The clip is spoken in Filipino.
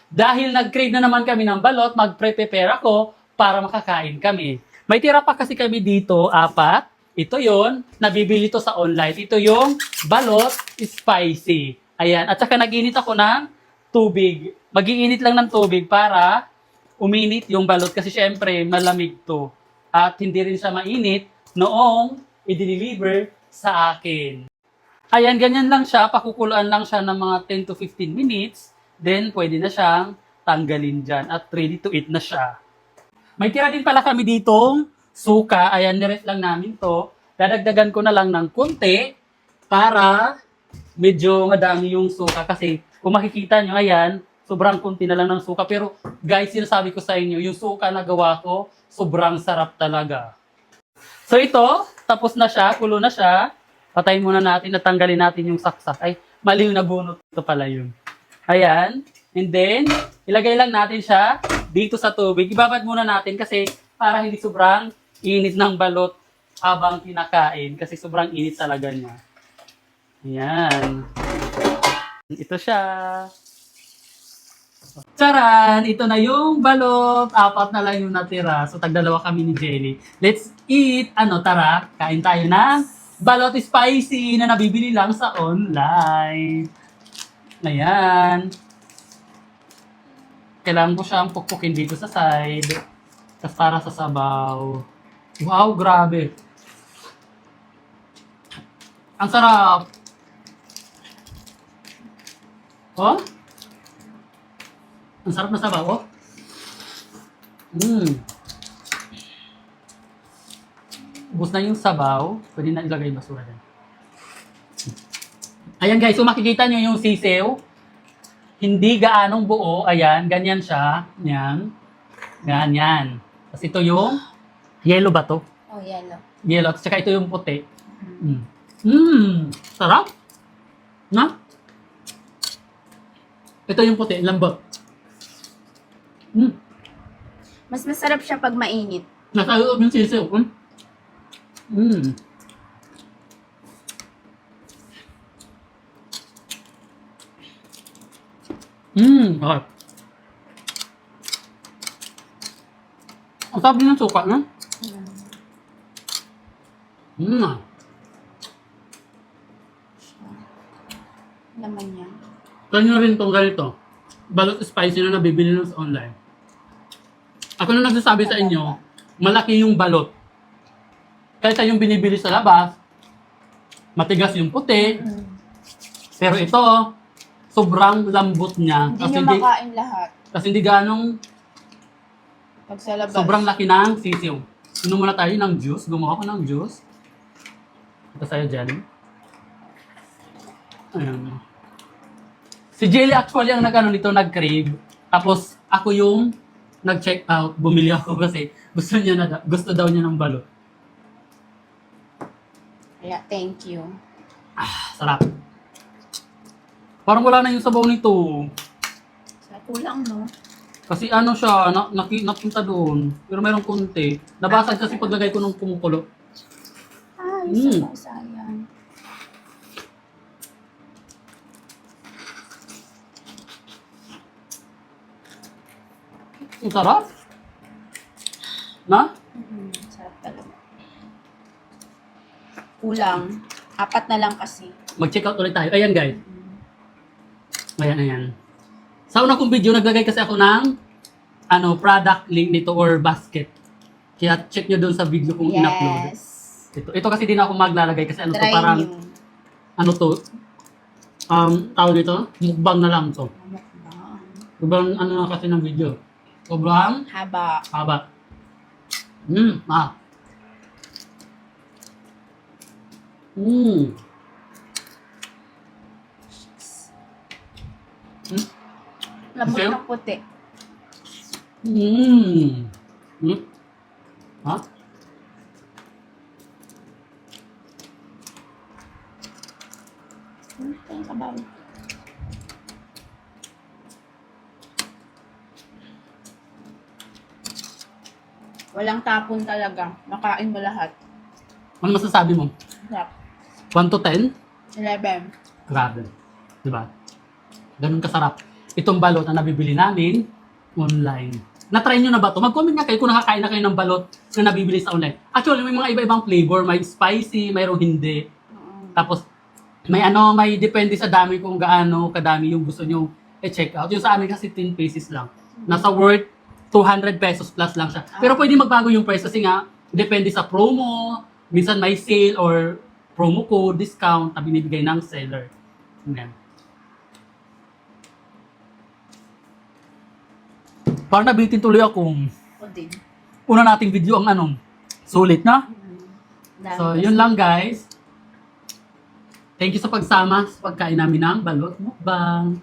Dahil nag-crave na naman kami ng balot, mag-prepare ako para makakain kami. May tira pa kasi kami dito, 4. Ito yon, nabibili to sa online. Ito yung balot spicy. Ayan, at saka nag-init ako ng tubig. Mag-iinit lang ng tubig para uminit yung balot kasi syempre malamig to. At hindi rin siya mainit noong i-deliver sa akin. Ayan, ganyan lang siya. Pakukuluan lang siya ng mga 10 to 15 minutes. Then, pwede na siyang tanggalin dyan. At ready to eat na siya. May tira din pala kami ditong suka. Ayan, niref lang namin to. Dadagdagan ko na lang ng konti para medyo madami yung suka. Kasi kung makikita nyo, ayan, sobrang konti na lang ng suka. Pero guys, sinasabi ko sa inyo, yung suka na gawa ko, sobrang sarap talaga. So ito, tapos na siya, kulo na siya. Patayin muna natin at tanggalin natin yung saksak. Ay, mali yung nabunot. Ito pala yun. Ayan. And then, ilagay lang natin siya dito sa tubig. Ibabad muna natin kasi para hindi sobrang init ng balot habang kinakain. Kasi sobrang init talaga niya. Ayan. Ito siya. Charan! Ito na yung balot. 4 na lang yung natira. So, tagdalawa kami ni Jelly. Let's eat! Tara, kain tayo ng balot spicy na nabibili lang sa online. Ayan. Kailangan ko siyang pukpukin dito sa side. Tapos para sa sabaw. Wow, grabe. Ang sarap. Oh? Ang sarap na sabaw, oh. Ubus na yung sabaw. Pwede na ilagay yung basura dyan. Ayan guys, so makikita nyo yung sisiw. Hindi gaanong buo. Ayan, ganyan siya. Yan. Ganyan. Tapos ito yung yellow ba to? Oh, yellow. Yellow. At saka ito yung puti. Sarap. Na? Ito yung puti, lambot. Mas masarap siya pag mainit. Nasa loob yung sisiw. Okay. Ang sabi ng suka, no? Laman niya. Kanyo rin itong ganito. Balot spicy na nabibili nyo sa online. Ako na nagsasabi sa inyo, malaki yung balot. Kaysa yung binibili sa labas, matigas yung puti. Pero ito, sobrang lambot niya. Hindi nyo makain lahat. Kasi hindi ganong Pag sa labas. sobrang laki ng sisiw. Inom muna tayo ng juice. Gumawa ko ng juice. Ito sa'yo, Jelly. Ayan. Si Jelly actually ang nito, nag-crave. Tapos ako yung nag-check out. Bumili ako kasi gusto daw niya ng balot. Kaya, thank you. Sarap. Parang wala na yung sabaw nito. Sa kulang, no? Kasi siya, napunta doon. Pero mayroong konti. Nabasag kasi paglagay ko ng kumukulo. Ay, sayang. Ang sarap. Na? Sarap talaga. Kulang. 4 na lang kasi. Mag-check out ulit tayo. Ayan guys. Ayan. Sa una kong video, naglagay kasi ako ng product link nito or basket. Kaya check nyo doon sa video kong in-upload. Yes. Ito kasi din ako maglalagay kasi Try parang, nyo. tawag dito, mukbang na lang to. Mukbang. Sobrang na kasi ng video. Sobrang Haba. haba. Lambot Okay. ng puti. Ha? Ito yung kabaw. Walang tapon talaga. Makain mo lahat. Ano masasabi mo? Sarap. 1 to 10? 11. Grabe. Diba? Ganun kasarap. itong balot na nabibili namin online. Na-try nyo na ba ito? Mag-comment nga kayo kung nakakain na kayo ng balot na nabibili sa online. Actually, may mga iba-ibang flavor. May spicy, mayroong hindi. Tapos, may depende sa dami kung gaano kadami yung gusto nyo i-check out. Yung sa amin kasi 10 pieces lang. Nasa worth 200 pesos plus lang siya. Pero pwede magbago yung price kasi nga, depende sa promo, minsan may sale or promo code, discount na binibigay ng seller. Ayan. Parang nabitin tuloy akong O din. una nating video ang sulit na. Dami So, kasi. yun lang guys. Thank you sa pagsama sa pagkain namin ng balot mukbang.